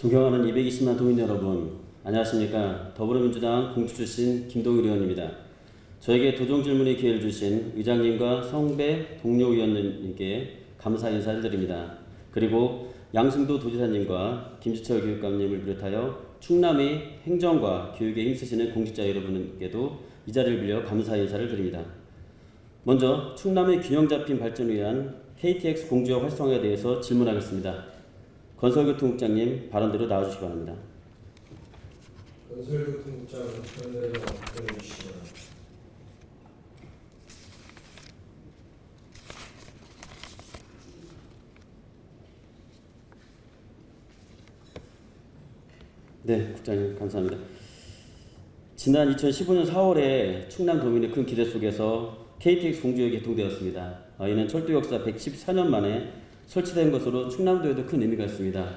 존경하는 220만 도민 여러분, 안녕하십니까. 더불어민주당 공주 출신 김동일 의원입니다. 저에게 도정 질문의 기회를 주신 의장님과 성배 동료 의원님께 감사 인사를 드립니다. 그리고 양승도 도지사님과 김지철 교육감님을 비롯하여 충남의 행정과 교육에 힘쓰시는 공직자 여러분께도 이 자리를 빌려 감사 인사를 드립니다. 먼저 충남의 균형 잡힌 발전을 위한 KTX 공주역 활성화에 대해서 질문하겠습니다. 건설교통국장님 발언대로 나와주시기 바랍니다. 건설교통국장 현대로 답변해 주시기 바랍니다. 네, 국장님 감사합니다. 지난 2015년 4월에 충남도민의 큰 기대 속에서 KTX 공주역이 개통되었습니다. 이는 철도 역사 114년 만에 설치된 것으로 충남도에도 큰 의미가 있습니다.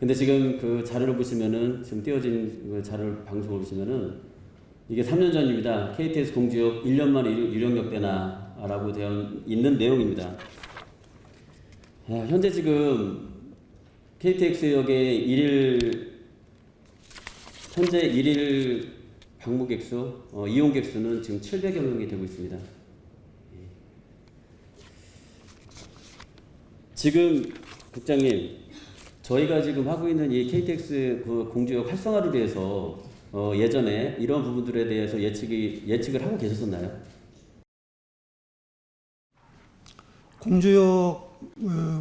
근데 지금 그 자료를 보시면은, 지금 띄워진 그 자료 방송을 보시면은, 이게 3년 전입니다. KTX 공주역 1년 만에 유령역되나 라고 되어 있는 내용입니다. 현재 지금 KTX역의 현재 일일 방문객 수, 이용객 수는 지금 700여 명이 되고 있습니다. 지금 국장님, 저희가 지금 하고 있는 이 KTX 그 공주역 활성화를 위해서 예전에 이런 부분들에 대해서 예측을 하고 계셨었나요? 공주역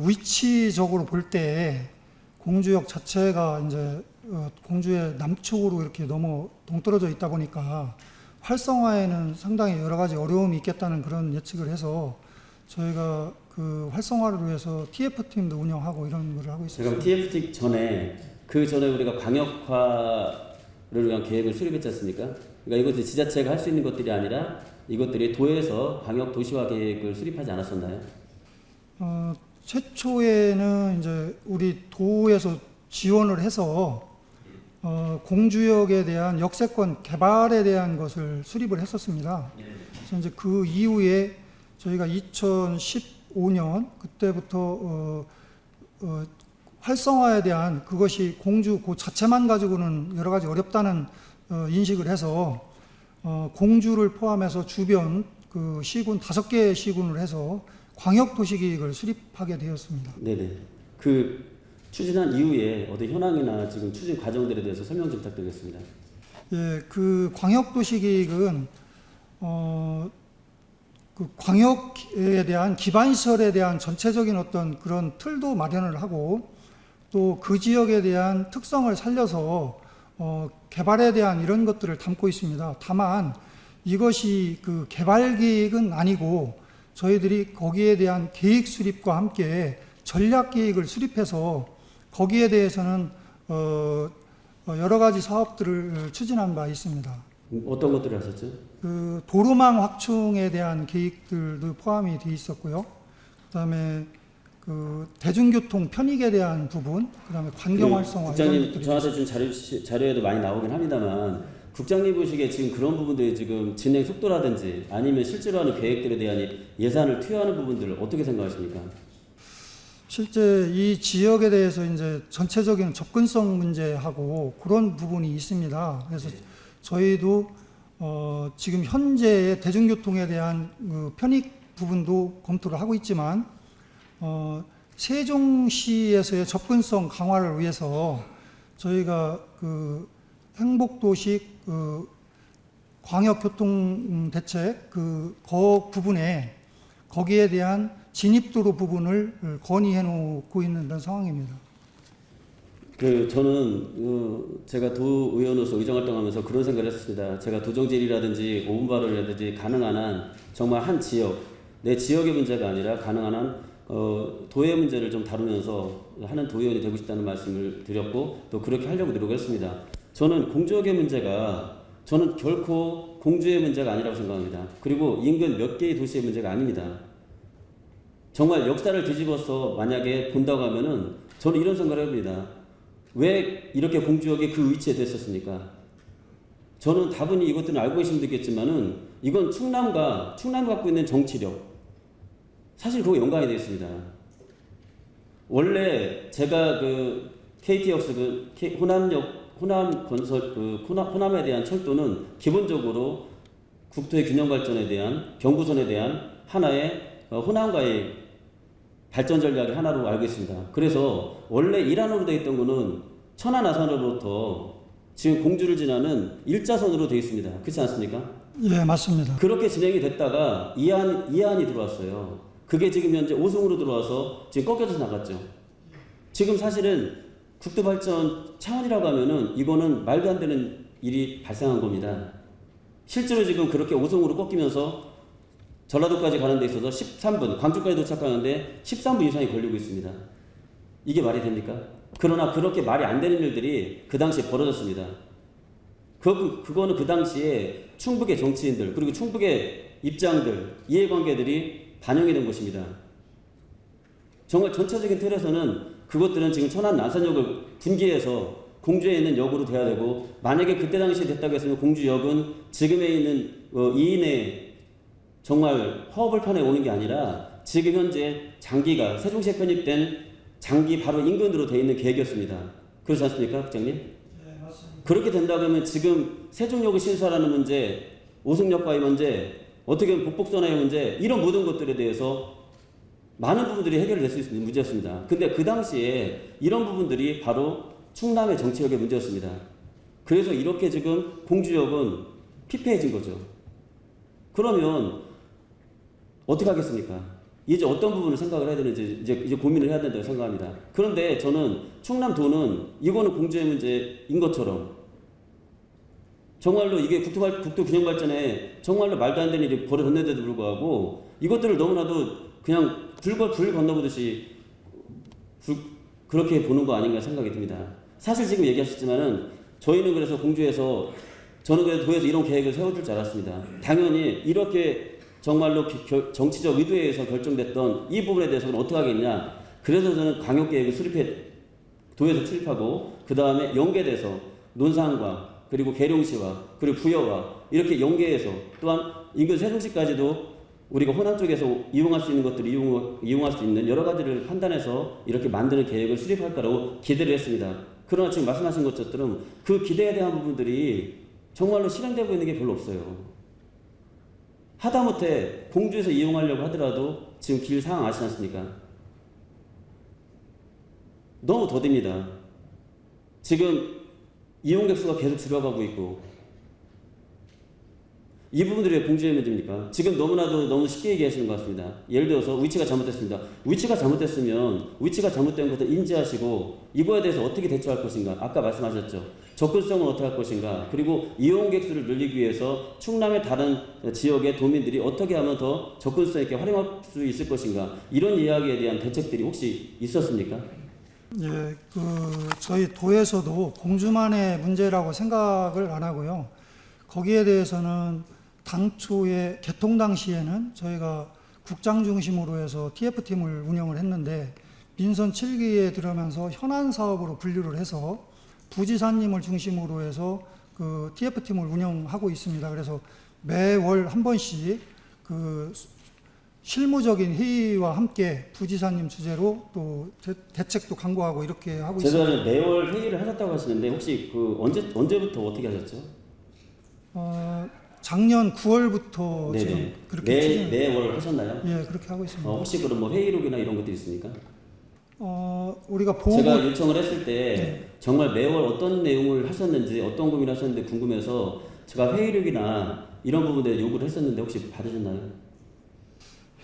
위치적으로 볼 때 공주역 자체가 이제 공주의 남쪽으로 이렇게 너무 동떨어져 있다 보니까 활성화에는 상당히 여러 가지 어려움이 있겠다는 그런 예측을 해서 저희가 그 활성화를 위해서 TF팀도 운영하고 이런 걸 하고 있습니다. 그럼 TF팀 전에 그 전에 우리가 광역화를 위한 계획을 수립했지 않습니까? 그러니까 이것이 지자체가 할 수 있는 것들이 아니라 이것들이 도에서 광역 도시화 계획을 수립하지 않았었나요? 최초에는 이제 우리 도에서 지원을 해서 공주역에 대한 역세권 개발에 대한 것을 수립을 했었습니다. 그래서 이제 그 이후에 저희가 2015년 그때부터 활성화에 대한 그것이 공주 그 자체만 가지고는 여러 가지 어렵다는 인식을 해서 공주를 포함해서 주변 그 시군 5개 시군을 해서 광역 도시 계획을 수립하게 되었습니다. 네네. 그 추진한 이후에 어떤 현황이나 지금 추진 과정들에 대해서 설명 좀 부탁드리겠습니다. 예, 그 광역 도시 계획은 그 광역에 대한 기반 시설에 대한 전체적인 어떤 그런 틀도 마련을 하고 또 그 지역에 대한 특성을 살려서 개발에 대한 이런 것들을 담고 있습니다. 다만 이것이 그 개발 계획은 아니고 저희들이 거기에 대한 계획 수립과 함께 전략 계획을 수립해서 거기에 대해서는 여러 가지 사업들을 추진한 바 있습니다. 어떤 것들을 하셨죠? 그 도로망 확충에 대한 계획들도 포함이 되어 있었고요. 그다음에 그 대중교통 편익에 대한 부분, 그다음에 환경 활성화. 국장님 저한테 준 자료에도 많이 나오긴 합니다만 국장님 보시기에 지금 그런 부분들이 지금 진행 속도라든지 아니면 실제로 하는 계획들에 대한 예산을 투여하는 부분들을 어떻게 생각하십니까? 실제 이 지역에 대해서 이제 전체적인 접근성 문제하고 그런 부분이 있습니다. 그래서 저희도 지금 현재의 대중교통에 대한 그 편익 부분도 검토를 하고 있지만 세종시에서의 접근성 강화를 위해서 저희가 그 행복도시 그 광역교통대책 그 부분에 거기에 대한 진입도로 부분을 건의해 놓고 있는 그런 상황입니다. 저는 제가 도의원으로서 의정활동하면서 그런 생각을 했습니다. 제가 도정질이라든지 5분 발언이라든지 가능한 한 정말 한 지역, 내 지역의 문제가 아니라 가능한 한 도의 문제를 좀 다루면서 하는 도의원이 되고 싶다는 말씀을 드렸고 또 그렇게 하려고 노력했습니다. 저는 공주역의 문제가 저는 결코 공주의 문제가 아니라고 생각합니다. 그리고 인근 몇 개의 도시의 문제가 아닙니다. 정말 역사를 뒤집어서 만약에 본다고 하면은 저는 이런 생각을 합니다. 왜 이렇게 공주역이 그 위치에 됐었습니까? 저는 다분히 이것들은 알고 계시면 되겠지만은 이건 충남이 갖고 있는 정치력, 사실 그거 연관이 되어 있습니다. 원래 제가 그 KTX 호남 건설 호남에 대한 철도는 기본적으로 국토의 균형 발전에 대한 경부선에 대한 하나의 호남과의 발전 전략의 하나로 알고 있습니다. 그래서 원래 일환으로 되어 있던 거는 천안 아산으로부터 지금 공주를 지나는 1자선으로 되어 있습니다. 그렇지 않습니까? 예, 맞습니다. 그렇게 진행이 됐다가 이안이 들어왔어요. 그게 지금 현재 오송으로 들어와서 지금 꺾여서 나갔죠. 지금 사실은 국토 발전 차원이라고 하면은 이거는 말도 안 되는 일이 발생한 겁니다. 실제로 지금 그렇게 오송으로 꺾이면서 전라도까지 가는 데 있어서 13분, 광주까지 도착하는데 13분 이상이 걸리고 있습니다. 이게 말이 됩니까? 그러나 그렇게 말이 안 되는 일들이 그 당시에 벌어졌습니다. 그거는 그 당시에 충북의 정치인들 그리고 충북의 입장들 이해관계들이 반영이 된 것입니다. 정말 전체적인 틀에서는 그것들은 지금 천안 남산역을 분기해서 공주에 있는 역으로 돼야 되고, 만약에 그때 당시에 됐다고 했으면 공주역은 지금에 있는 2인의 정말 허허벌판에 오는 게 아니라 지금 현재 장기가 세종시에 편입된 장기 바로 인근으로 되어 있는 계획이었습니다. 그렇지 않습니까, 국장님? 네, 맞습니다. 그렇게 된다고 하면 지금 세종역을 신설하는 문제, 오송역과의 문제, 어떻게 보면 북북선의 문제, 이런 모든 것들에 대해서 많은 부분들이 해결될 수 있는 문제였습니다. 근데 그 당시에 이런 부분들이 바로 충남의 정치력의 문제였습니다. 그래서 이렇게 지금 공주역은 피폐해진 거죠. 그러면 어떻게 하겠습니까? 이제 어떤 부분을 생각을 해야 되는지 이제 고민을 해야 된다고 생각합니다. 그런데 저는 충남도는 이거는 공주의 문제인 것처럼 정말로 이게 국토 균형 발전에 정말로 말도 안 되는 일이 벌어졌는데도 불구하고 이것들을 너무나도 그냥 불 건너보듯이 그렇게 보는 거 아닌가 생각이 듭니다. 사실 지금 얘기하셨지만은 저희는 그래서 공주에서 저는 그래서 도에서 이런 계획을 세워줄 줄 알았습니다. 당연히 이렇게 정말로 정치적 의도에 의해서 결정됐던 이 부분에 대해서는 어떻게 하겠냐. 그래서 저는 광역계획을 도에서 출입하고 그 다음에 연계돼서 논산과 그리고 계룡시와 그리고 부여와 이렇게 연계해서 또한 인근 세종시까지도 우리가 호남 쪽에서 이용할 수 있는 것들을 이용할 수 있는 여러 가지를 판단해서 이렇게 만드는 계획을 수립할 거라고 기대를 했습니다. 그러나 지금 말씀하신 것처럼 그 기대에 대한 부분들이 정말로 실현되고 있는 게 별로 없어요. 하다못해 공주에서 이용하려고 하더라도 지금 길 상황 아시지 않습니까? 너무 더딥니다. 지금 이용객 수가 계속 줄어가고 있고, 이 부분들이 왜 공주의 문제입니까? 지금 너무 쉽게 얘기하시는 것 같습니다. 예를 들어서 위치가 잘못됐습니다. 위치가 잘못됐으면 위치가 잘못된 것을 인지하시고 이거에 대해서 어떻게 대처할 것인가. 아까 말씀하셨죠. 접근성은 어떻게 할 것인가. 그리고 이용객 수를 늘리기 위해서 충남의 다른 지역의 도민들이 어떻게 하면 더 접근성 있게 활용할 수 있을 것인가. 이런 이야기에 대한 대책들이 혹시 있었습니까? 예, 저희 도에서도 공주만의 문제라고 생각을 안 하고요. 거기에 대해서는 당초에 개통 당시에는 저희가 국장 중심으로 해서 TF팀을 운영을 했는데 민선 7기에 들어가면서 현안 사업으로 분류를 해서 부지사님을 중심으로 해서 그 TF팀을 운영하고 있습니다. 그래서 매월 한 번씩 그 실무적인 회의와 함께 부지사님 주재로 또 대책도 강구하고 이렇게 하고 있습니다. 제가 매월 회의를 하셨다고 하시는데 혹시 그 언제부터 어떻게 하셨죠? 작년 9월부터 네네. 지금 그렇게 매월 하셨나요? 예, 그렇게 하고 있습니다. 혹시 그럼 뭐 회의록이나 이런 것들이 있습니까? 우리가 보고 제가 요청을 했을 때 정말 매월 어떤 내용을 하셨는지 어떤 고민을 하셨는지 궁금해서 제가 회의록이나 이런 부분에 요구를 했었는데 혹시 받으셨나요?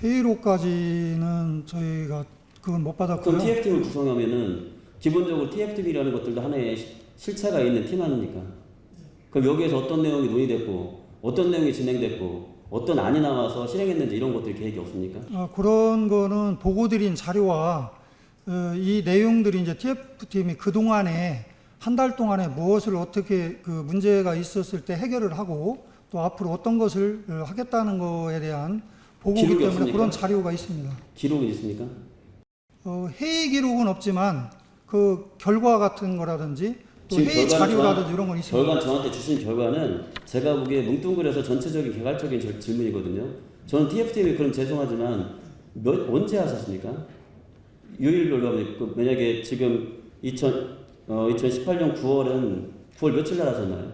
회의록까지는 저희가 그건 못 받았고요. 그럼 TF팀을 구성하면은 기본적으로 TF팀이라는 것들도 하나의 실체가 있는 팀 아닙니까? 그럼 여기에서 어떤 내용이 논의됐고 어떤 내용이 진행됐고 어떤 안이 나와서 실행했는지 이런 것들 계획이 없습니까? 그런 거는 보고드린 자료와 이 내용들이 이제 TF팀이 그 동안에 한 달 동안에 무엇을 어떻게 그 문제가 있었을 때 해결을 하고 또 앞으로 어떤 것을 하겠다는 거에 대한 보고기 때문에 없습니까? 그런 자료가 있습니다. 기록이 있습니까? 회의 기록은 없지만 그 결과 같은 거라든지 또 회의 자료라든지 이런 건 있습니다. 결과 저한테 주신 결과는 제가 보기에 뭉뚱그려서 전체적인 개괄적인 질문이거든요. 저는 TF팀이 그럼 죄송하지만 언제 하셨습니까? 요일별로 만약에 지금 2018년 9월 며칠 날 하셨나요?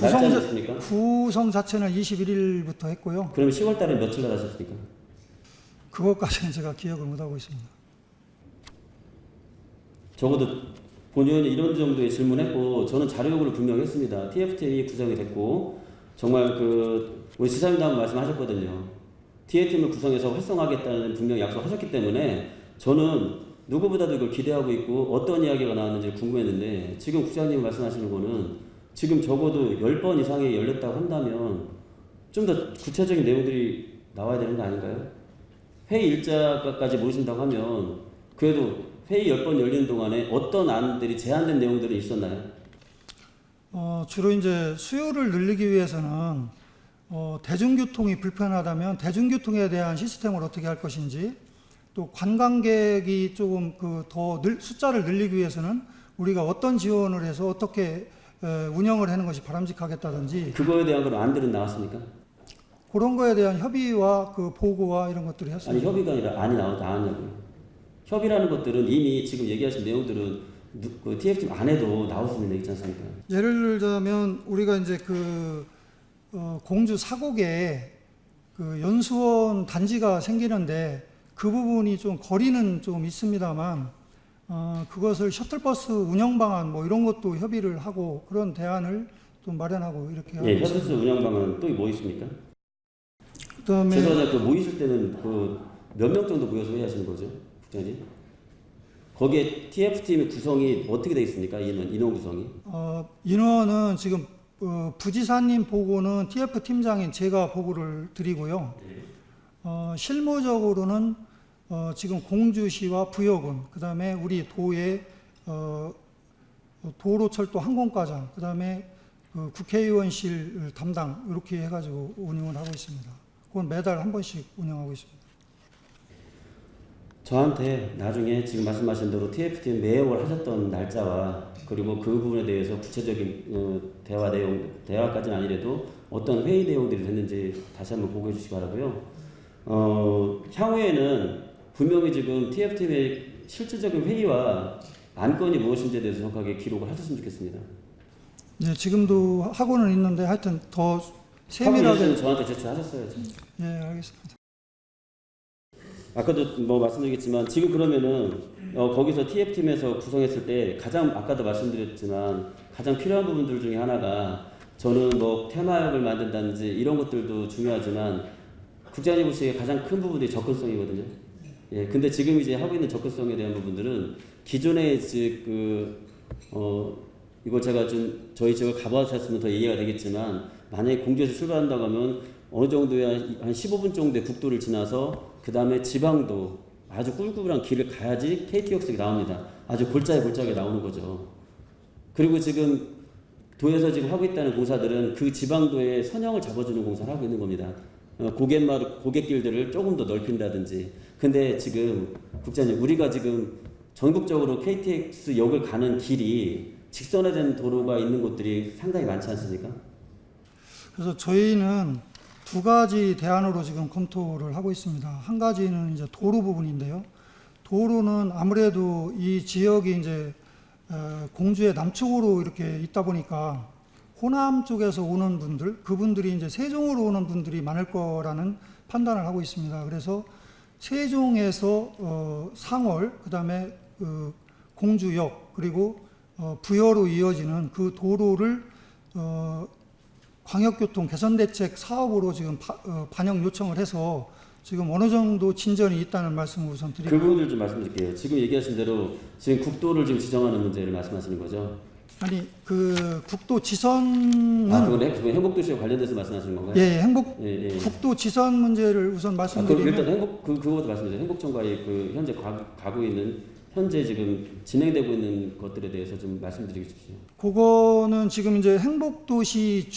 날짜였습니까? 구성 자체는 21일부터 했고요. 그러면 10월 달에 며칠 날 하셨습니까? 그것까지는 제가 기억을 못하고 있습니다. 적어도 본의원이 이런 정도의 질문했고 저는 자료 요구를 분명히 했습니다. TF팀이 구성이 됐고 정말 우리 지사님도 말씀하셨거든요. TF팀을 구성해서 활성화하겠다는 분명히 약속하셨기 때문에 저는 누구보다도 이걸 기대하고 있고 어떤 이야기가 나왔는지 궁금했는데 지금 국장님이 말씀하시는 거는 지금 적어도 10번 이상이 열렸다고 한다면 좀 더 구체적인 내용들이 나와야 되는 거 아닌가요? 회의 일자까지 모이신다고 하면 그래도 회의 10번 열리는 동안에 어떤 안들이 제한된 내용들이 있었나요? 주로 이제 수요를 늘리기 위해서는 대중교통이 불편하다면 대중교통에 대한 시스템을 어떻게 할 것인지, 또 관광객이 조금 숫자를 늘리기 위해서는 우리가 어떤 지원을 해서 어떻게 운영을 하는 것이 바람직하겠다든지, 그거에 대한 그런 안들은 나왔습니까? 그런 거에 대한 협의와 보고와 이런 것들이 아니 했습니다. 협의가 아니라 안이 나왔냐고요. 협의라는 것들은 이미 지금 얘기하신 내용들은 TF팀 안에도 나올 수 있는 얘기 있지 않습니까? 예를 들자면 우리가 이제 공주 사곡에 연수원 단지가 생기는데 그 부분이 좀 거리는 좀 있습니다만 그것을 셔틀버스 운영 방안 이런 것도 협의를 하고 그런 대안을 좀 마련하고 이렇게 하고 있습니다. 셔틀버스 운영 방안은 또 뭐 있습니까? 그다음에 죄송하지만 모이실 때는 몇 명 정도 모여서 회의하시는 거죠, 국장님? 거기에 TF팀의 구성이 어떻게 되어 있습니까? 인원 구성이? 인원은 지금 부지사님 보고는 TF 팀장인 제가 보고를 드리고요. 실무적으로는 지금 공주시와 부여군, 그다음에 우리 도의 도로철도 항공과장, 그다음에 국회의원실 담당 이렇게 해가지고 운영을 하고 있습니다. 그건 매달 한 번씩 운영하고 있습니다. 저한테 나중에 지금 말씀하신 대로 TF팀 매월 하셨던 날짜와 그리고 그 부분에 대해서 구체적인 대화까지는 아니래도 어떤 회의 내용들이 됐는지 다시 한번 보고해 주시기 바라고요. 향후에는 분명히 지금 TF팀의 실질적인 회의와 안건이 무엇인지에 대해서 정확하게 기록을 하셨으면 좋겠습니다. 네, 지금도 하고는 있는데 하여튼 더 세밀하게 세밀하게. 저한테 제출하셨어야죠. 네, 알겠습니다. 아까도 말씀드리겠지만 지금 그러면은 거기서 TF팀에서 구성했을 때 아까도 말씀드렸지만 가장 필요한 부분들 중에 하나가 저는 테마역을 만든다든지 이런 것들도 중요하지만 국장님 보시기에 가장 큰 부분이 접근성이거든요. 예, 근데 지금 이제 하고 있는 접근성에 대한 부분들은 기존에 이걸 제가 저희 지역을 가보셨으면 더 이해가 되겠지만 만약에 공주에서 출발한다고 하면 어느 정도의 한 15분 정도의 국도를 지나서 그 다음에 지방도 아주 꿀꿀한 길을 가야지 KT역석이 나옵니다. 아주 골짜기에 나오는 거죠. 그리고 지금 도에서 지금 하고 있다는 공사들은 그 지방도의 선형을 잡아주는 공사를 하고 있는 겁니다. 고갯길들을 조금 더 넓힌다든지. 근데 지금 국장님, 우리가 지금 전국적으로 KTX역을 가는 길이 직선화된 도로가 있는 곳들이 상당히 많지 않습니까? 그래서 저희는 두 가지 대안으로 지금 검토를 하고 있습니다. 한 가지는 이제 도로 부분인데요. 도로는 아무래도 이 지역이 이제 공주의 남쪽으로 이렇게 있다 보니까 호남 쪽에서 오는 분들, 그분들이 이제 세종으로 오는 분들이 많을 거라는 판단을 하고 있습니다. 그래서 세종에서 상월, 그다음에 공주역, 그리고 부여로 이어지는 그 도로를 광역교통 개선대책 사업으로 지금 반영 요청을 해서 지금 어느 정도 진전이 있다는 말씀을 우선 드리고. 그 부분들 좀 말씀드릴게요. 지금 얘기하신 대로 지금 국도를 지금 지정하는 문제를 말씀하시는 거죠? 아니, 국도 지선은. 그건 행복도시와 관련돼서 말씀하시는 건가요? 예, 예. 국도 지선 문제를 우선 말씀드리면. 그럼 일단 그것도 말씀드려요. 행복청과의 현재 가고 있는 현재 지금 진행되고 있는 것들에 대해서 좀 말씀드리고 싶습니다. 그거는 지금 이제 행복도시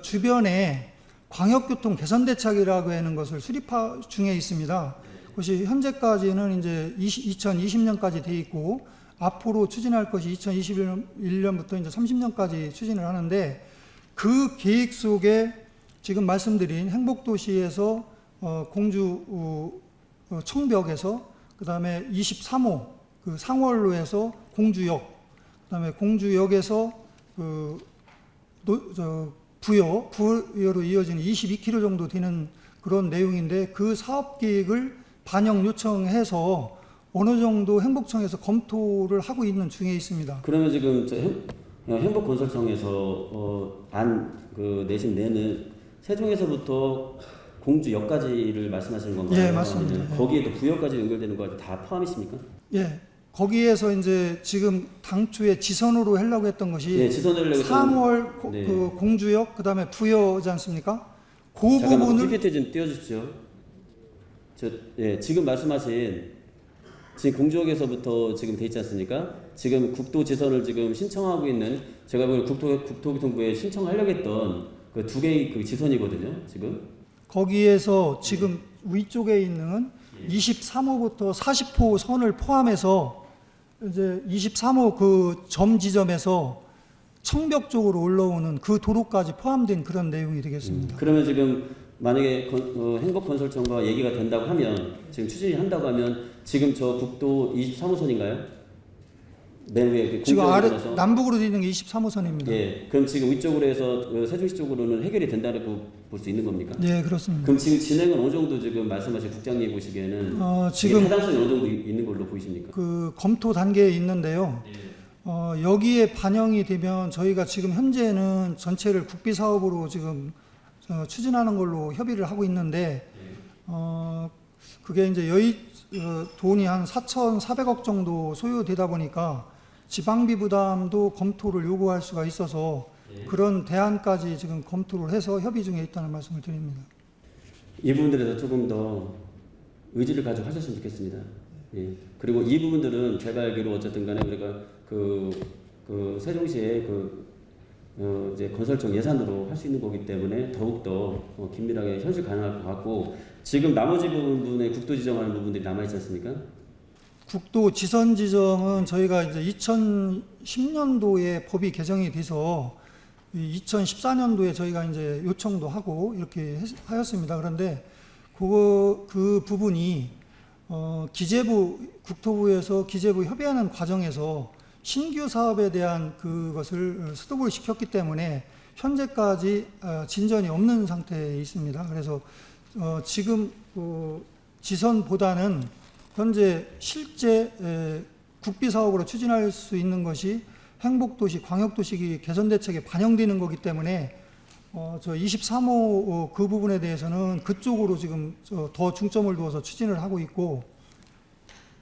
주변에 광역교통 개선대책이라고 하는 것을 수립화 중에 있습니다. 그것이 현재까지는 이제 2020년까지 돼 있고 앞으로 추진할 것이 2021년부터 이제 30년까지 추진을 하는데 그 계획 속에 지금 말씀드린 행복도시에서 공주 청벽에서 그 다음에 23호 그 상월로에서 공주역 그다음에 공주역에서 부여로 이어지는 22km 정도 되는 그런 내용인데 그 사업 계획을 반영 요청해서 어느 정도 행복청에서 검토를 하고 있는 중에 있습니다. 그러면 지금 행복건설청에서 내신 내는 세종에서부터 공주역까지를 말씀하시는 건가요? 예, 맞습니다. 아니면 거기에 또 부여까지 연결되는 거 다 포함이십니까? 예, 거기에서 이제 지금 당초에 지선으로 하려고 했던 것이 예, 지선을 상월 네. 그 공주역 그다음에 부여지 않습니까? 그 잠깐만 부분을 PPT 좀 띄워주십시오. 지금 말씀하신 지금 공주역에서부터 지금 돼 있지 않습니까? 지금 국도 지선을 지금 신청하고 있는 제가 보기엔 국토교통부에 신청하려고 했던 그 두 개의 그 지선이거든요. 지금 거기에서 지금 위쪽에 있는 23호부터 40호 선을 포함해서 이제 23호 그 점 지점에서 청벽 쪽으로 올라오는 그 도로까지 포함된 그런 내용이 되겠습니다. 그러면 지금 만약에 행복건설청과 얘기가 된다고 하면 지금 추진이 한다고 하면 지금 저 국도 23호선인가요? 맨 위에 그 지금 아래 공주역에서 남북으로 되어 있는 게 23호선입니다. 예, 그럼 지금 위쪽으로 해서 세종시 쪽으로는 해결이 된다고 볼 수 있는 겁니까? 네, 그렇습니다. 그럼 지금 진행은 어느 정도 지금 말씀하신 국장님 보시기에는 지금 타당성이 어느 정도 있는 걸로 보이십니까? 그 검토 단계에 있는데요. 여기에 반영이 되면 저희가 지금 현재는 전체를 국비 사업으로 지금 추진하는 걸로 협의를 하고 있는데 그게 이제 돈이 한 4,400억 정도 소요되다 보니까 지방비 부담도 검토를 요구할 수가 있어서 그런 대안까지 지금 검토를 해서 협의 중에 있다는 말씀을 드립니다. 이 부분들에 대해서 조금 더 의지를 가지고 하셨으면 좋겠습니다. 예. 그리고 이 부분들은 제가 알기로 어쨌든 간에 우리가 그 세종시의 이제 건설청 예산으로 할 수 있는 거기 때문에 더욱더 긴밀하게 현실 가능할 것 같고 지금 나머지 부분에 국도 지정하는 부분들이 남아있지 않습니까? 국도 지선 지정은 저희가 이제 2010년도에 법이 개정이 돼서 2014년도에 저희가 이제 요청도 하고 이렇게 하였습니다. 그런데 그 부분이 국토부에서 기재부 협의하는 과정에서 신규 사업에 대한 그것을 스톱을 시켰기 때문에 현재까지 진전이 없는 상태에 있습니다. 그래서 지금 지선보다는 현재 실제 국비 사업으로 추진할 수 있는 것이 행복도시, 광역도시 개선대책에 반영되는 거기 때문에 저 23호 그 부분에 대해서는 그쪽으로 지금 더 중점을 두어서 추진을 하고 있고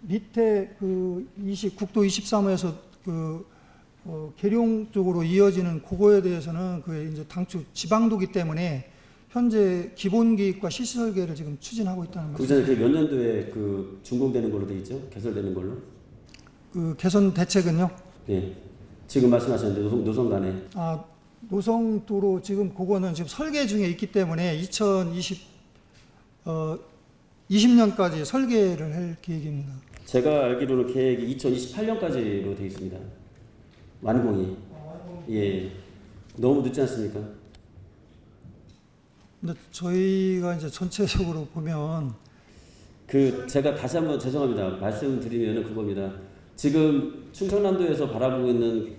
밑에 국도 23호에서 계룡 쪽으로 이어지는 그거에 대해서는 이제 당초 지방도기 때문에 현재 기본계획과 실시설계를 지금 추진하고 있다는 말씀. 그전에 몇 년도에 준공되는 걸로 돼 있죠? 개설되는 걸로? 개선 대책은요? 네. 지금 말씀하셨는데 노선 간에. 노성도로 지금 그거는 지금 설계 중에 있기 때문에 2020년까지 설계를 할 계획입니다. 제가 알기로는 계획이 2028년까지로 되어 있습니다. 완공이. 예. 너무 늦지 않습니까? 근데 저희가 이제 전체적으로 보면 제가 다시 한번 죄송합니다. 말씀드리면은 그겁니다. 지금 충청남도에서 바라보고 있는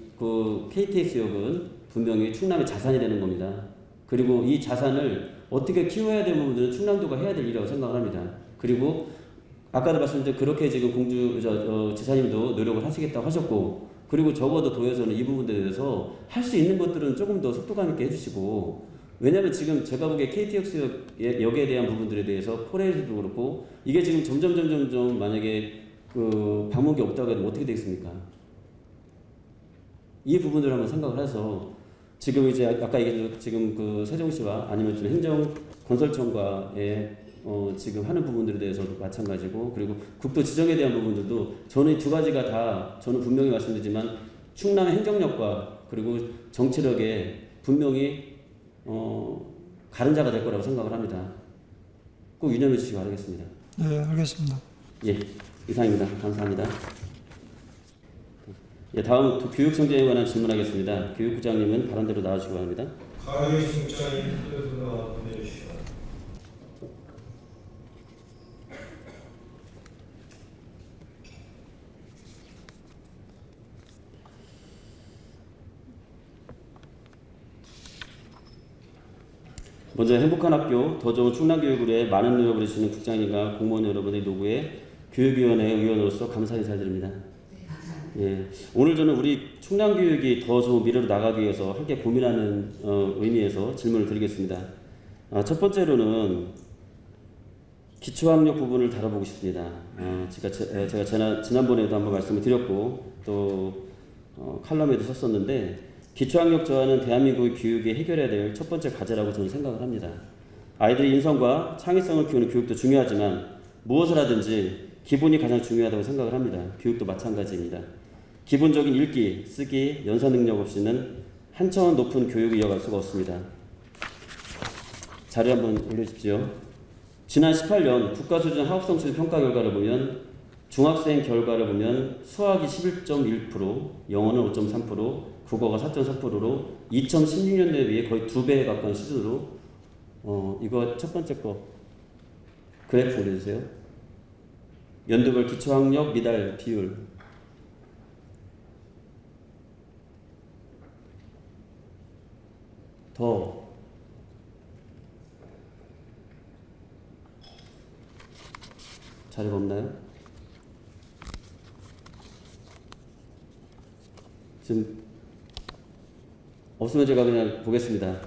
KTX역은 분명히 충남의 자산이 되는 겁니다. 그리고 이 자산을 어떻게 키워야 되는 부분들은 충남도가 해야 될 일이라고 생각을 합니다. 그리고 아까도 말씀드린 그렇게 지금 지사님도 노력을 하시겠다고 하셨고, 그리고 적어도 도에서는 이 부분들에 대해서 할 수 있는 것들은 조금 더 속도감 있게 해주시고, 왜냐하면 지금 제가 보기에 KTX역에 대한 부분들에 대해서 포레이도 그렇고 이게 지금 점점 만약에 방목이 없다고 하면 어떻게 되겠습니까? 이 부분들을 한번 생각을 해서 지금 이제 아까 얘기했던 지금 세종시와 아니면 좀 행정건설청과의 지금 하는 부분들에 대해서도 마찬가지고, 그리고 국도 지정에 대한 부분들도 저는 이 두 가지가 다 저는 분명히 말씀드리지만 충남의 행정력과 그리고 정치력에 분명히 가른자가 될 거라고 생각을 합니다. 꼭 유념해 주시기 바라겠습니다. 네, 알겠습니다. 예, 이상입니다. 감사합니다. 예, 다음 교육청장에 관한 질문하겠습니다. 교육부장님은 발언대로 나와주시기 바랍니다. 가의 중장님 나와 보내주시기 바랍니다. 먼저 행복한 학교, 더 좋은 충남교육을 위해 많은 노력을 해주시는 국장님과 공무원 여러분의 노고에 교육위원회 의원으로서 감사 인사드립니다. 예, 오늘 저는 우리 충남교육이 더 좋은 미래로 나가기 위해서 함께 고민하는 의미에서 질문을 드리겠습니다. 첫 번째로는 기초학력 부분을 다뤄보고 싶습니다. 제가 지난번에도 한번 말씀을 드렸고 또 칼럼에도 썼었는데 기초학력 저하는 대한민국의 교육이 해결해야 될 첫 번째 과제라고 저는 생각을 합니다. 아이들의 인성과 창의성을 키우는 교육도 중요하지만 무엇을 하든지 기본이 가장 중요하다고 생각을 합니다. 교육도 마찬가지입니다. 기본적인 읽기, 쓰기, 연사 능력 없이는 한 차원 높은 교육을 이어갈 수가 없습니다. 자료 한번 올려주십시오. 지난 18년 국가수준 학업성취 평가 결과를 보면 중학생 결과를 보면 수학이 11.1%, 영어는 5.3%, 국어가 4.3%로 2016년도에 비해 거의 2배에 가까운 수준으로 이거 첫 번째 거 그래프 올려주세요. 연도별 기초학력 미달 비율 더 자료가 없나요? 지금 없으면 제가 그냥 보겠습니다.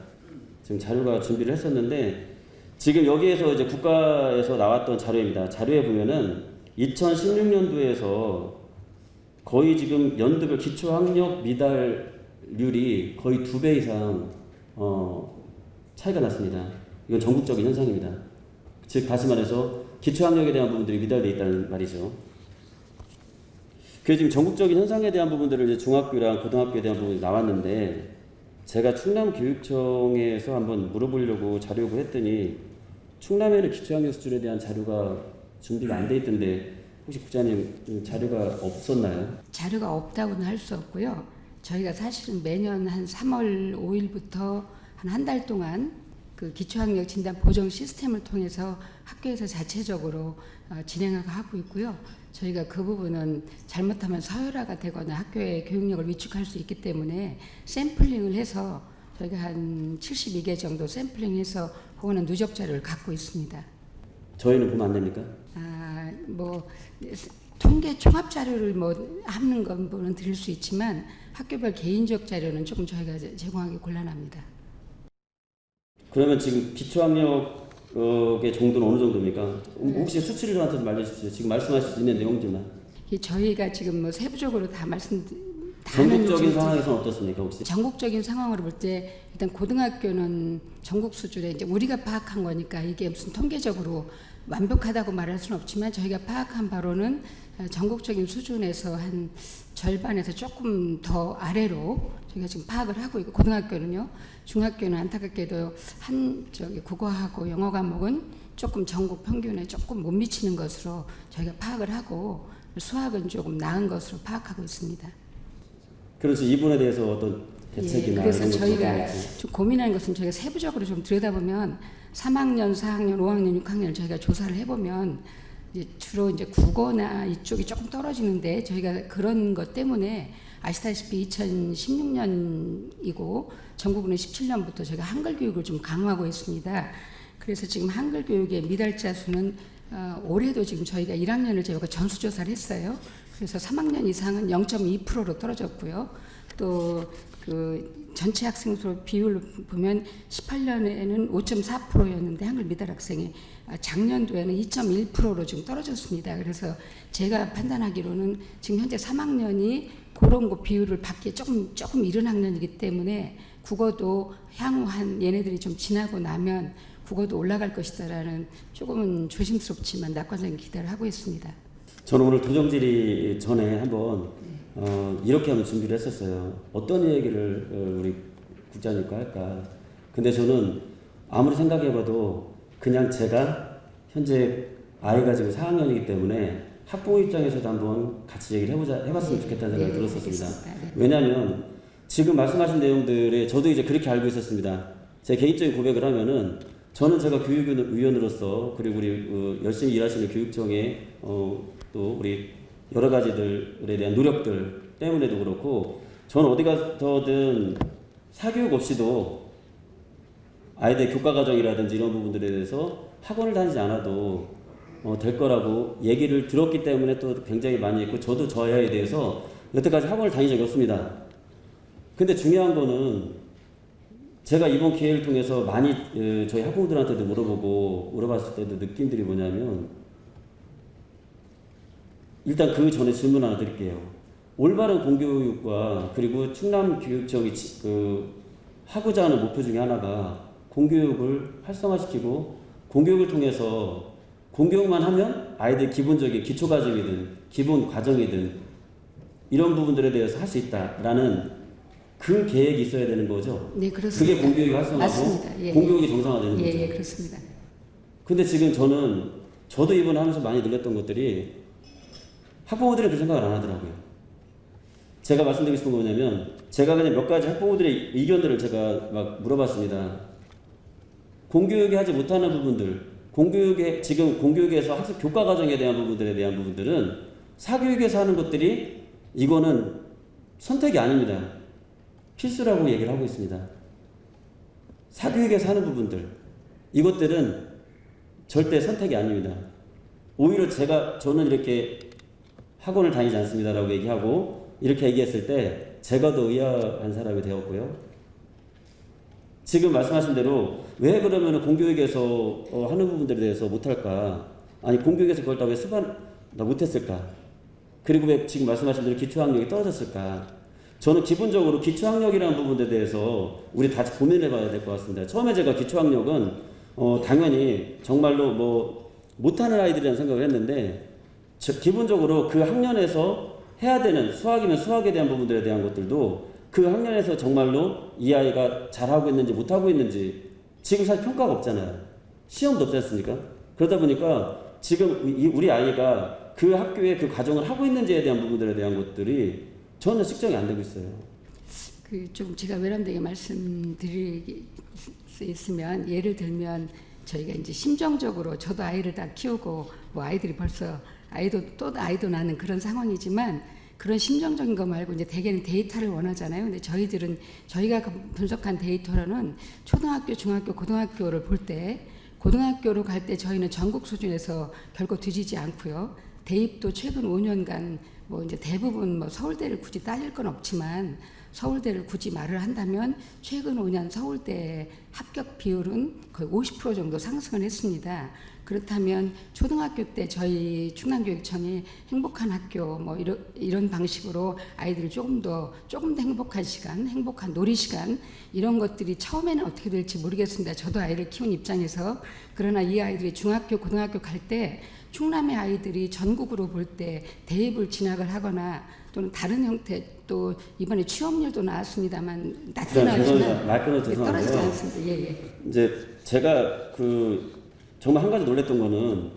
지금 자료가 준비를 했었는데 지금 여기에서 이제 국가에서 나왔던 자료입니다. 자료에 보면은 2016년도에서 거의 지금 연도별 기초학력 미달률이 거의 2배 이상 차이가 났습니다. 이건 전국적인 현상입니다. 즉 다시 말해서 기초학력에 대한 부분들이 미달돼 있다는 말이죠. 그래서 지금 전국적인 현상에 대한 부분들을 이제 중학교랑 고등학교에 대한 부분이 나왔는데 제가 충남교육청에서 한번 물어보려고 자료 요구했더니 충남에는 기초학력 수준에 대한 자료가 준비가 안 돼 있던데 혹시 국장님 자료가 없었나요? 자료가 없다고는 할 수 없고요. 저희가 사실은 매년 한 3월 5일부터 한 달 동안 그 기초학력 진단 보정 시스템을 통해서 학교에서 자체적으로 진행하고 하고 있고요. 저희가 그 부분은 잘못하면 서열화가 되거나 학교의 교육력을 위축할 수 있기 때문에 샘플링을 해서 저희가 한 72개 정도 샘플링해서 그거는 누적 자료를 갖고 있습니다. 저희는 보면 안 됩니까? 통계 종합 자료를 하는 건보는 드릴 수 있지만 학교별 개인적 자료는 조금 저희가 제공하기 곤란합니다. 그러면 지금 기초학력의 정도는 어느 정도입니까? 혹시 수치를 저한테 좀 알려주시죠. 지금 말씀하실 수 있는 내용들만. 저희가 지금 세부적으로 다 전국적인 상황에서는 어떻습니까, 혹시? 전국적인 상황으로 볼 때 일단 고등학교는 전국 수준에 이제 우리가 파악한 거니까 이게 무슨 통계적으로 완벽하다고 말할 수는 없지만 저희가 파악한 바로는 전국적인 수준에서 한 절반에서 조금 더 아래로 저희가 지금 파악을 하고 있고 고등학교는요. 중학교는 안타깝게도 국어하고 영어 과목은 조금 전국 평균에 조금 못 미치는 것으로 저희가 파악을 하고 수학은 조금 나은 것으로 파악하고 있습니다. 그래서 이 부분에 대해서 어떤 대책이나 그래서 이런 것도 저희가 있을지. 좀 고민하는 것은 저희가 세부적으로 좀 들여다보면 3학년, 4학년, 5학년, 6학년을 저희가 조사를 해보면 이제 주로 이제 국어나 이쪽이 조금 떨어지는데 저희가 그런 것 때문에 아시다시피 2016년이고 전국은 17년부터 저희가 한글 교육을 좀 강화하고 있습니다. 그래서 지금 한글 교육의 미달자 수는 올해도 지금 저희가 1학년을 저희가 전수조사를 했어요. 그래서 3학년 이상은 0.2%로 떨어졌고요. 또 그 전체 학생 수 비율로 보면 18년에는 5.4%였는데 한글 미달 학생이 작년도에는 2.1%로 지금 떨어졌습니다. 그래서 제가 판단하기로는 지금 현재 3학년이 그런 거 비율을 받기에 조금 이른 학년이기 때문에 국어도 향후 얘네들이 좀 지나고 나면 국어도 올라갈 것이다라는 조금은 조심스럽지만 낙관적인 기대를 하고 있습니다. 저는 오늘 도정질의 전에 한번 이렇게 한번 준비를 했었어요. 어떤 얘기를 우리 국장님과 할까. 근데 저는 아무리 생각해봐도 그냥 제가 현재 아이가 지금 4학년이기 때문에 학부모 입장에서도 한번 같이 얘기를 해봤으면 좋겠다는 생각이 들었었습니다. 왜냐하면 지금 말씀하신 내용들에 저도 이제 그렇게 알고 있었습니다. 제 개인적인 고백을 하면은 저는 제가 교육위원으로서 그리고 우리 열심히 일하시는 교육청의 또 우리 여러 가지들에 대한 노력들 때문에도 그렇고 저는 어디 가서든 사교육 없이도 아이들 교과 과정이라든지 이런 부분들에 대해서 학원을 다니지 않아도 될 거라고 얘기를 들었기 때문에 또 굉장히 많이 했고, 저도 저 아이에 대해서 여태까지 학원을 다닌 적이 없습니다. 근데 중요한 거는 제가 이번 기회를 통해서 많이 저희 학부모들한테도 물어봤을 때도 느낌들이 뭐냐면, 일단 그 전에 질문 하나 드릴게요. 올바른 공교육과 그리고 충남교육청이 하고자 하는 목표 중에 하나가 공교육을 활성화시키고, 공교육을 통해서 공교육만 하면 아이들 기본적인 기초과정이든 기본 과정이든 이런 부분들에 대해서 할 수 있다라는 그 계획이 있어야 되는 거죠. 네, 그렇습니다. 그게 공교육이 활성화고 맞습니다. 예, 공교육이 정상화되는 거죠. 예, 그렇습니다. 근데 지금 저도 이번에 하면서 많이 늘렸던 것들이 학부모들은 그 생각을 안 하더라고요. 제가 말씀드리고 싶은 건 뭐냐면, 제가 그냥 몇 가지 학부모들의 의견들을 제가 막 물어봤습니다. 공교육에 하지 못하는 부분들, 지금 공교육에서 학습 교과 과정에 대한 부분들에 대한 부분들은 사교육에서 하는 것들이 이거는 선택이 아닙니다. 필수라고 얘기를 하고 있습니다. 사교육에서 하는 부분들, 이것들은 절대 선택이 아닙니다. 오히려 저는 이렇게 학원을 다니지 않습니다라고 얘기하고 이렇게 얘기했을 때 제가 더 의아한 사람이 되었고요. 지금 말씀하신 대로 왜 그러면 공교육에서 하는 부분들에 대해서 못할까? 아니 공교육에서 그걸 다 왜 나 못했을까? 그리고 왜 지금 말씀하신 대로 기초학력이 떨어졌을까? 저는 기본적으로 기초학력이라는 부분에 대해서 우리 다 고민을 해봐야 될 것 같습니다. 처음에 제가 기초학력은 당연히 정말로 못하는 아이들이라는 생각을 했는데, 기본적으로 그 학년에서 해야 되는 수학이면 수학에 대한 부분들에 대한 것들도 그 학년에서 정말로 이 아이가 잘하고 있는지 못하고 있는지, 지금 사실 평가가 없잖아요. 시험도 없지 않습니까? 그러다 보니까 지금 우리 아이가 그 학교의 그 과정을 하고 있는지에 대한 부분들에 대한 것들이 전혀 측정이 안 되고 있어요. 좀 제가 외람되게 말씀드릴 수 있으면, 예를 들면 저희가 이제 심정적으로 저도 아이를 다 키우고 아이들이 벌써 아이도 나는 그런 상황이지만, 그런 심정적인 거 말고 이제 대개는 데이터를 원하잖아요. 근데 저희가 분석한 데이터로는 초등학교, 중학교, 고등학교를 볼 때, 고등학교로 갈 때 저희는 전국 수준에서 결코 뒤지지 않고요. 대입도 최근 5년간 이제 대부분 서울대를 굳이 따질 건 없지만, 서울대를 굳이 말을 한다면 최근 5년 서울대 합격 비율은 거의 50% 정도 상승을 했습니다. 그렇다면 초등학교 때 저희 충남교육청이 행복한 학교 이런 방식으로 아이들을 조금 더 행복한 시간, 행복한 놀이 시간, 이런 것들이 처음에는 어떻게 될지 모르겠습니다. 저도 아이를 키운 입장에서. 그러나 이 아이들이 중학교, 고등학교 갈 때 충남의 아이들이 전국으로 볼 때 대입을 진학을 하거나 또는 다른 형태, 또 이번에 취업률도 나왔습니다만 낮게 나왔지만 떨어지지 않습니다. 예. 이제 제가 정말 한 가지 놀랬던 거는,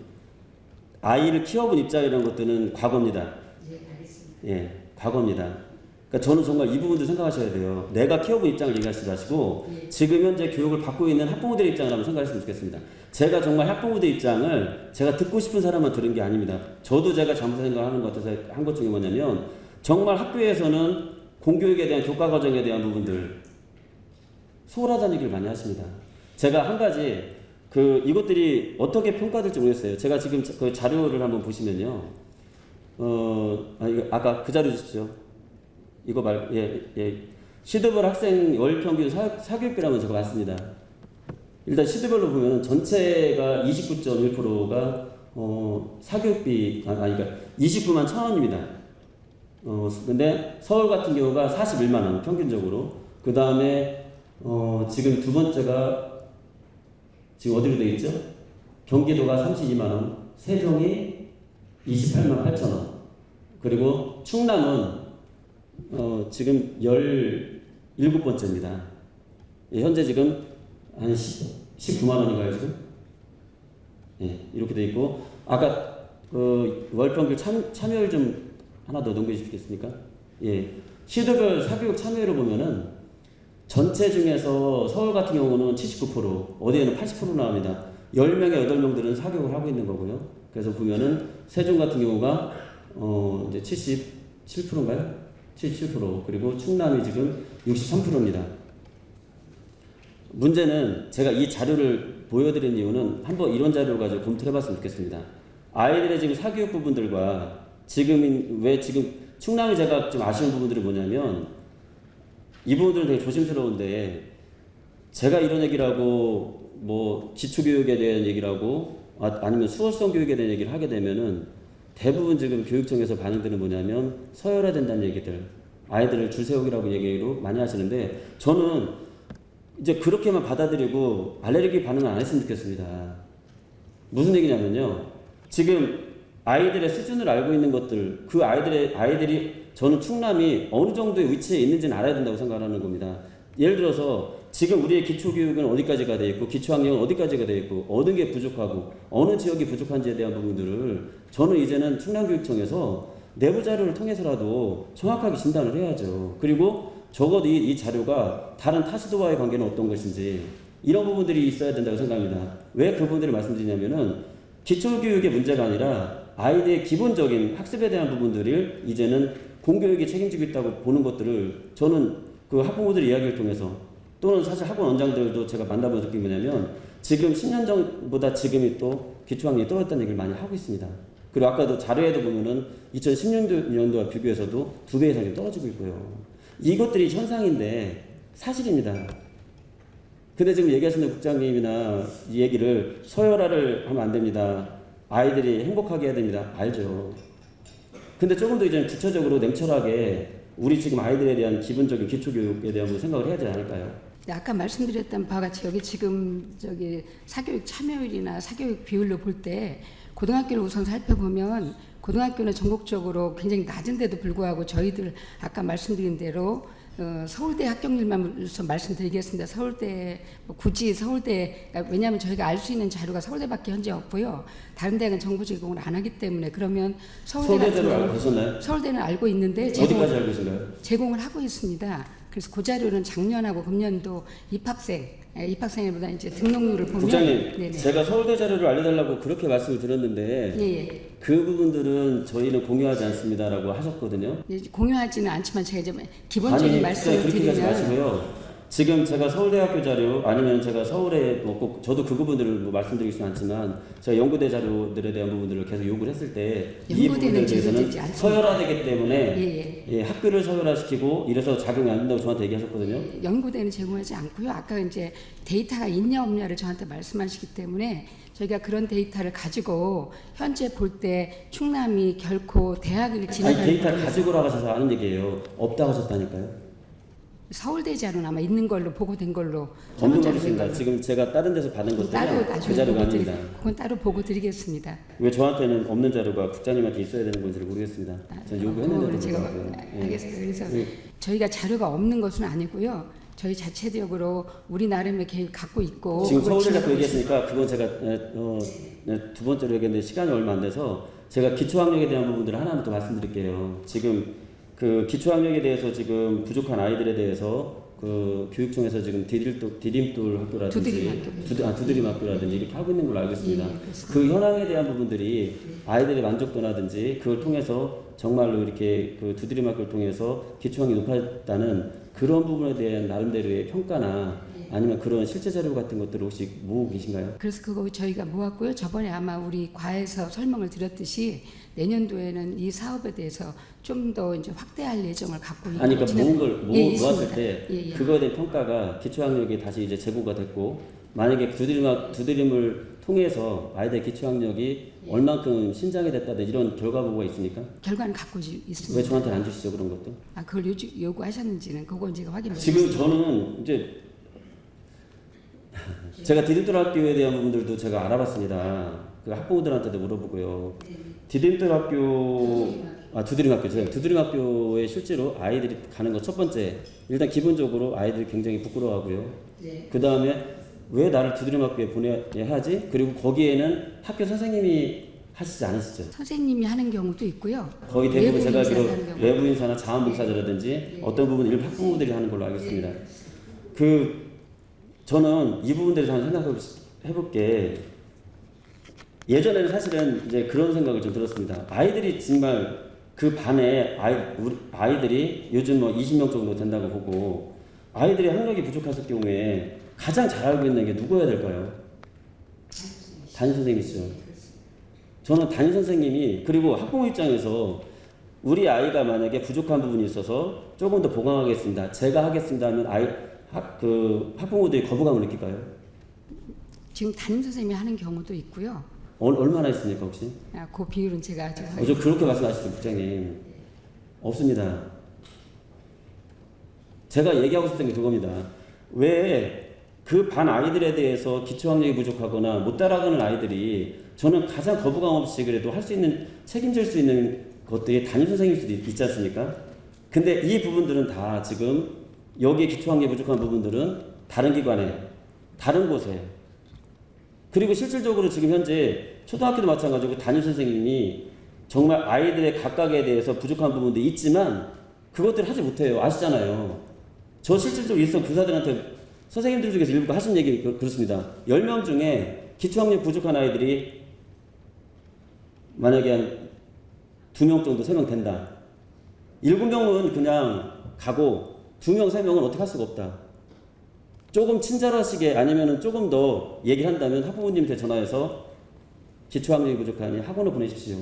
아이를 키워본 입장이라는 것들은 과거입니다. 예, 알겠습니다. 예, 과거입니다. 그러니까 저는 정말 이 부분도 생각하셔야 돼요. 내가 키워본 입장을 얘기하시지 마시고, 예. 지금 현재 교육을 받고 있는 학부모들의 입장을 한번 생각했으면 좋겠습니다. 제가 정말 학부모들의 입장을 제가 듣고 싶은 사람만 들은 게 아닙니다. 저도 제가 잘못 생각하는 것 같아서 한 것 중에 뭐냐면, 정말 학교에서는 공교육에 대한 교과 과정에 대한 부분들 소홀하다는 얘기를 많이 하십니다. 제가 한 가지 이것들이 어떻게 평가될지 모르겠어요. 제가 지금 그 자료를 한번 보시면요. 아까 그 자료 주십시오. 이거 시드별 학생 월 평균 사교육비라면 제가 봤습니다. 일단 시드별로 보면 전체가 29.1%가 사교육비, 그러니까 29만 1,000원입니다. 근데 서울 같은 경우가 41만 원 평균적으로. 그 다음에 지금 두 번째가 지금 어디로 되어 있죠? 경기도가 32만 원, 세종이 28만 8천 원, 그리고 충남은 지금 17번째입니다. 현재 지금 한 19만 원인가요 지금? 예, 이렇게 되어 있고, 아까 월평균 참여율 좀 하나 더 넘겨주시겠습니까? 예, 시도별 사교육 참여율을 보면은 전체 중에서 서울 같은 경우는 79%, 어디에는 80% 나옵니다. 10명에 8명들은 사교육을 하고 있는 거고요. 그래서 보면은 세종 같은 경우가 이제 77%인가요? 77%, 그리고 충남이 지금 63%입니다. 문제는 제가 이 자료를 보여드린 이유는 한번 이런 자료를 가지고 검토를 해봤으면 좋겠습니다. 아이들의 지금 사교육 부분들과 지금 충남이 제가 좀 아쉬운 부분들이 뭐냐면 이 부분들은 되게 조심스러운데 제가 이런 얘기를 하고 뭐 기초교육에 대한 얘기를 하고 아니면 수월성 교육에 대한 얘기를 하게 되면은 대부분 지금 교육청에서 반응들은 뭐냐면 서열화된다는 얘기들, 아이들을 줄 세우기라고 얘기로 많이 하시는데 저는 이제 그렇게만 받아들이고 알레르기 반응을 안 했으면 좋겠습니다. 무슨 얘기냐면요. 지금 아이들의 수준을 알고 있는 것들, 그 아이들이 저는 충남이 어느 정도의 위치에 있는지는 알아야 된다고 생각하는 겁니다. 예를 들어서 지금 우리의 기초교육은 어디까지가 돼 있고 기초학력은 어디까지가 돼 있고 어느 게 부족하고 어느 지역이 부족한지에 대한 부분들을 저는 이제는 충남교육청에서 내부 자료를 통해서라도 정확하게 진단을 해야죠. 그리고 적어도 이 자료가 다른 타시도와의 관계는 어떤 것인지 이런 부분들이 있어야 된다고 생각합니다. 왜 그 부분들을 말씀드리냐면은 기초교육의 문제가 아니라 아이들의 기본적인 학습에 대한 부분들을 이제는 공교육이 책임지고 있다고 보는 것들을 저는 그 학부모들의 이야기를 통해서 또는 사실 학원 원장들도 제가 만나본 느낌이 뭐냐면 지금 10년 전보다 지금이 또 기초학력이 떨어졌다는 얘기를 많이 하고 있습니다. 그리고 아까도 자료에도 보면은 2010년도와 비교해서도 2배 이상이 떨어지고 있고요. 이것들이 현상인데 사실입니다. 근데 지금 얘기하시는 국장님이나 이 얘기를 서열화를 하면 안 됩니다. 아이들이 행복하게 해야 됩니다. 알죠. 근데 조금 더 이제 구체적으로 냉철하게 우리 지금 아이들에 대한 기본적인 기초교육에 대한 생각을 해야 되지 않을까요? 네, 아까 말씀드렸던 바와 같이 여기 지금 사교육 참여율이나 사교육 비율로 볼 때 고등학교를 우선 살펴보면 고등학교는 전국적으로 굉장히 낮은데도 불구하고 저희들 아까 말씀드린 대로 서울대 합격률만 우선 말씀드리겠습니다. 서울대 굳이 서울대 왜냐하면 저희가 알 수 있는 자료가 서울대밖에 현재 없고요. 다른 대학은 정보 제공을 안 하기 때문에 그러면 서울대를 알고 계셨나요? 서울대는 알고 있는데 어디까지 알고 계신가요? 제공을 하고 있습니다. 그래서 그 자료는 작년하고 금년도 입학생보다 이제 등록률을 보면 국장님, 네네. 제가 서울대 자료를 알려달라고 그렇게 말씀을 드렸는데 예. 그 부분들은 저희는 공유하지 않습니다라고 하셨거든요. 공유하지는 않지만 제가 이제 기본적인 말씀을 그렇게 하지 드리면 마시고요. 지금 제가 서울대학교 자료 아니면 제가 서울에 꼭 저도 그 부분들을 말씀드리지는 않지만 제가 연구대 자료들에 대한 부분들을 계속 요구를 했을 때 이 부분에 대해서는 서열화되기 때문에 예, 학교를 서열화시키고 이래서 작용이 안 된다고 저한테 얘기하셨거든요. 연구대는 제공하지 않고요. 아까 이제 데이터가 있냐 없냐를 저한테 말씀하시기 때문에 저희가 그런 데이터를 가지고 현재 볼 때 충남이 결코 대학을 진학하는 데이터를 가지고 나가셔서 아는 얘기예요. 없다고 하셨다니까요. 서울대 자료는 아마 있는 걸로 보고된 걸로 없는 거 있습니다. 지금 제가 다른 데서 받은 것들은 그 자료가 아닙니다. 그건 따로 보고 드리겠습니다. 왜 저한테는 없는 자료가 국장님한테 있어야 되는 건지를 모르겠습니다. 저는 요구했는데도 제가 불구하고. 알겠습니다. 그래서 저희가 자료가 없는 것은 아니고요. 저희 자체적으로 우리 나름의 계획 갖고 있고 지금 서울대 자꾸 얘기했으니까 그건 제가 두 번째로 얘기했는데 시간이 얼마 안 돼서 제가 기초학력에 대한 부분들을 하나만 더 말씀드릴게요. 지금 그 기초학력에 대해서 지금 부족한 아이들에 대해서 그 교육청에서 지금 디딤돌 학교라든지 두드림 학교라든지 이렇게 하고 있는 걸로 알고 있습니다. 그 현황에 대한 부분들이 아이들의 만족도라든지 그걸 통해서 정말로 이렇게 그 두드림 학교를 통해서 기초학력이 높아졌다는 그런 부분에 대한 나름대로의 평가나 아니면 그런 실제 자료 같은 것들을 혹시 모으고 계신가요? 그래서 그거 저희가 모았고요. 저번에 아마 우리 과에서 설명을 드렸듯이 내년도에는 이 사업에 대해서 좀 더 이제 확대할 예정을 갖고 있는. 아니 그러니까 모은 걸 모았을 때 예. 그거에 대한 평가가 기초학력이 다시 이제 제고가 됐고 만약에 두드림을 통해서 아이들 기초학력이 얼만큼 신장이 됐다든 이런 결과 보고가 있습니까? 결과는 갖고 있습니다. 왜 저한테 안 주시죠 그런 것도? 그걸 요구하셨는지는 그건 제가 확인을 지금 저는 이제 제가 디딤돌 학교에 대한 부분들도 제가 알아봤습니다. 그 학부모들한테도 물어보고요. 디딤돌 학교, 두드림 학교, 두드림 학교에 실제로 아이들이 가는 거 첫 번째, 일단 기본적으로 아이들이 굉장히 부끄러워하고요. 그 다음에 왜 나를 두드림 학교에 보내야 하지? 그리고 거기에는 학교 선생님이 하시지 않으시죠? 선생님이 하는 경우도 있고요. 거의 대부분 제가 외부 알기로 인사를 하는 외부 인사나 자원봉사자라든지 어떤 부분 일부 학부모들이 하는 걸로 알고 있습니다. 저는 이 부분들에 대해서 생각해볼게. 예전에는 사실은 이제 그런 생각을 좀 들었습니다. 아이들이 정말 그 반에 아이들이 요즘 20명 정도 된다고 보고 아이들이 학력이 부족했을 경우에 가장 잘 알고 있는 게 누구여야 될까요? 담임 선생님이죠. 저는 담임 선생님이, 그리고 학부모 입장에서 우리 아이가 만약에 부족한 부분이 있어서 조금 더 보강하겠습니다, 제가 하겠습니다 하면 학부모들이 거부감을 느낄까요? 지금 담임 선생님이 하는 경우도 있고요. 얼마나 있습니까 혹시? 그 비율은 제가 아직 저 그렇게 말씀하시죠, 국장님. 없습니다. 제가 얘기하고 싶던 게 그겁니다. 왜 그 반 아이들에 대해서 기초학력이 부족하거나 못 따라가는 아이들이, 저는 가장 거부감 없이 그래도 할 수 있는, 책임질 수 있는 것들이 담임 선생님일 수도 있지 않습니까? 근데 이 부분들은 다 지금 여기에 기초학력이 부족한 부분들은 다른 기관에, 다른 곳에, 그리고 실질적으로 지금 현재 초등학교도 마찬가지고 담임 선생님이 정말 아이들의 각각에 대해서 부족한 부분도 있지만 그것들을 하지 못해요. 아시잖아요. 저 실질적으로 일선 교사들한테, 선생님들 중에서 일부 하신 얘기 그렇습니다. 10명 중에 기초학력 부족한 아이들이 만약에 한 2명 정도, 3명 된다. 7명은 그냥 가고 2명, 3명은 어떻게 할 수가 없다. 조금 친절하시게, 아니면은 조금 더 얘기를 한다면 학부모님한테 전화해서 기초학력이 부족하니 학원을 보내십시오.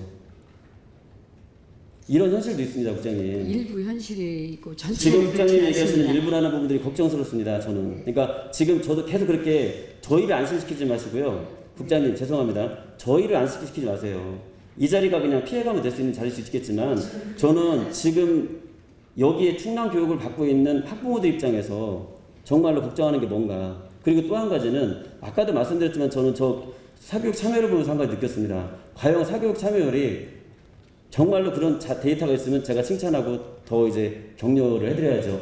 이런 현실도 있습니다, 국장님. 일부 현실이 있고 전체 지금 국장님 얘기하시는 일부라는 부분들이 걱정스럽습니다, 저는. 그러니까 지금 저도 계속 그렇게 저희를 안심시키지 마시고요. 국장님, 죄송합니다. 저희를 안심시키지 마세요. 이 자리가 그냥 피해가면 될 수 있는 자리일 수 있겠지만, 저는 지금 여기에 충남 교육을 받고 있는 학부모들 입장에서 정말로 걱정하는 게 뭔가. 그리고 또 한 가지는, 아까도 말씀드렸지만 저는 저 사교육 참여율을 보면서 한 가지 느꼈습니다. 과연 사교육 참여율이 정말로 그런 데이터가 있으면 제가 칭찬하고 더 이제 격려를 해드려야죠.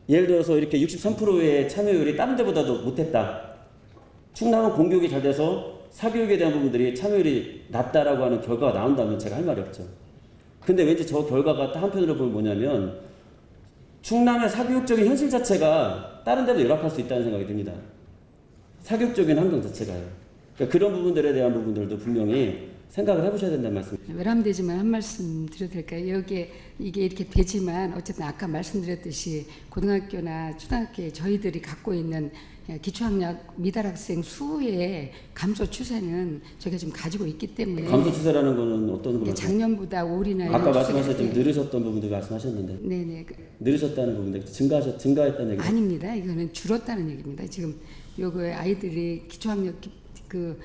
예를 들어서 이렇게 63%의 참여율이 다른 데보다도 못했다. 충남은 공교육이 잘 돼서 사교육에 대한 부분들이 참여율이 낮다라고 하는 결과가 나온다면 제가 할 말이 없죠. 근데 왠지 저 결과가 또 한편으로 보면 뭐냐면, 충남의 사교육적인 현실 자체가 다른 데도 열악할 수 있다는 생각이 듭니다. 사교육적인 환경 자체가요. 그러니까 그런 부분들에 대한 부분들도 분명히 생각을 해보셔야 된다는 말씀. 외람되지만 한 말씀 드려도 될까요? 여기에 이게 이렇게 되지만 어쨌든 아까 말씀드렸듯이 고등학교나 초등학교에 저희들이 갖고 있는 기초학력 미달 학생 수의 감소 추세는 저희가 지금 가지고 있기 때문에. 감소 추세라는 거는 어떤 거? 작년보다 올이나 아까 말씀하셨지만 늘으셨던 부분들 말씀하셨는데. 네네. 늘으셨다는 부분들, 증가했다는 얘기. 아닙니다. 이거는 줄었다는 얘기입니다. 지금 요거 아이들이 기초학력 그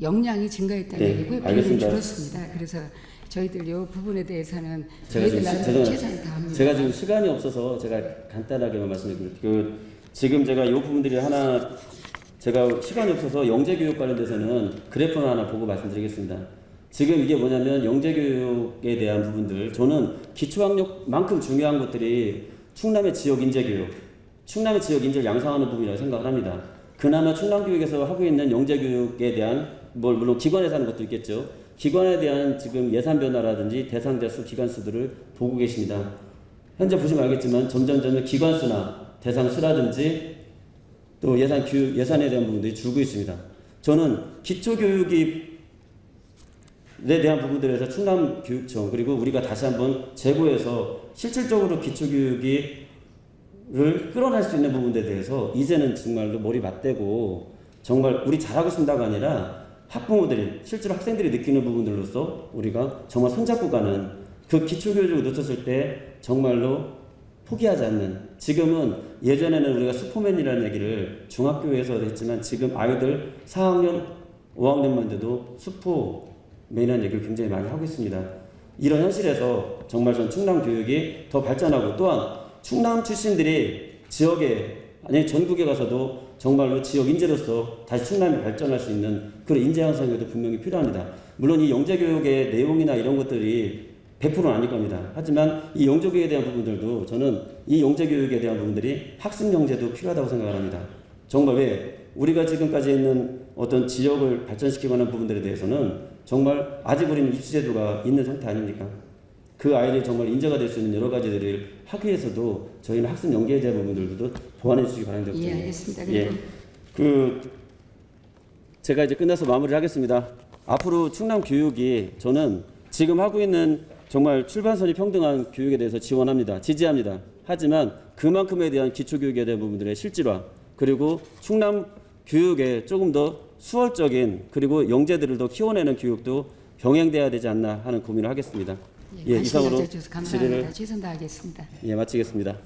역량이 증가했다는 네, 얘기고요. 비율은 알겠습니다. 줄었습니다. 그래서 저희들 이 부분에 대해서는 제가 저희들 나름대로 지금 최선을 다합니다. 제가 지금 시간이 없어서 제가 간단하게만 말씀드릴게요. 지금 제가 이 부분들이 하나, 제가 시간이 없어서 영재교육 관련돼서는 그래프를 하나 보고 말씀드리겠습니다. 지금 이게 뭐냐면 영재교육에 대한 부분들, 저는 기초학력만큼 중요한 것들이 충남의 지역 인재교육, 충남의 지역 인재를 양성하는 부분이라고 생각을 합니다. 그나마 충남교육에서 하고 있는 영재교육에 대한, 물론 기관에서 하는 것도 있겠죠. 기관에 대한 지금 예산 변화라든지 대상자 수, 기관 수들을 보고 계십니다. 현재 보시면 알겠지만 점점 기관 수나 대상 수라든지 또 예산에 대한 부분들이 줄고 있습니다. 저는 기초교육에 대한 부분들에서 충남교육청, 그리고 우리가 다시 한번 재고해서 실질적으로 기초교육을 끌어낼 수 있는 부분에 대해서 이제는 정말로 머리 맞대고, 정말 우리 잘하고 있습니다가 아니라 학부모들이, 실제로 학생들이 느끼는 부분들로서 우리가 정말 손잡고 가는, 그 기초교육을 놓쳤을 때 정말로 포기하지 않는, 지금은 예전에는 우리가 슈퍼맨이라는 얘기를 중학교에서 했지만 지금 아이들 4학년, 5학년만 돼도 슈퍼맨이라는 얘기를 굉장히 많이 하고 있습니다. 이런 현실에서 정말 전 충남 교육이 더 발전하고, 또한 충남 출신들이 지역에, 아니 전국에 가서도 정말로 지역 인재로서 다시 충남이 발전할 수 있는 그런 인재 양성에도 분명히 필요합니다. 물론 이 영재교육의 내용이나 이런 것들이 100%는 아닐 겁니다. 하지만 이 영재교육에 대한 부분들도, 저는 이 영재교육에 대한 부분들이 학습 영재도 필요하다고 생각을 합니다. 정말 왜 우리가 지금까지 있는 어떤 지역을 발전시키고 하는 부분들에 대해서는 정말 아직 우리는 입시제도가 있는 상태 아닙니까? 그 아이들이 정말 인재가 될 수 있는 여러 가지들을 하기 위해서도 저희는 학습 연계에 대한 부분들도 보완해 주시기 바랍니다. 예, 알겠습니다. 예. 제가 이제 끝나서 마무리를 하겠습니다. 앞으로 충남 교육이, 저는 지금 하고 있는 정말 출발선이 평등한 교육에 대해서 지원합니다. 지지합니다. 하지만 그만큼에 대한 기초교육에 대한 부분들의 실질화, 그리고 충남 교육에 조금 더 수월적인 그리고 영재들을 더 키워내는 교육도 병행돼야 되지 않나 하는 고민을 하겠습니다. 관심 이상으로 가져주셔서 감사합니다. 질의를 최선 다하겠습니다. 마치겠습니다.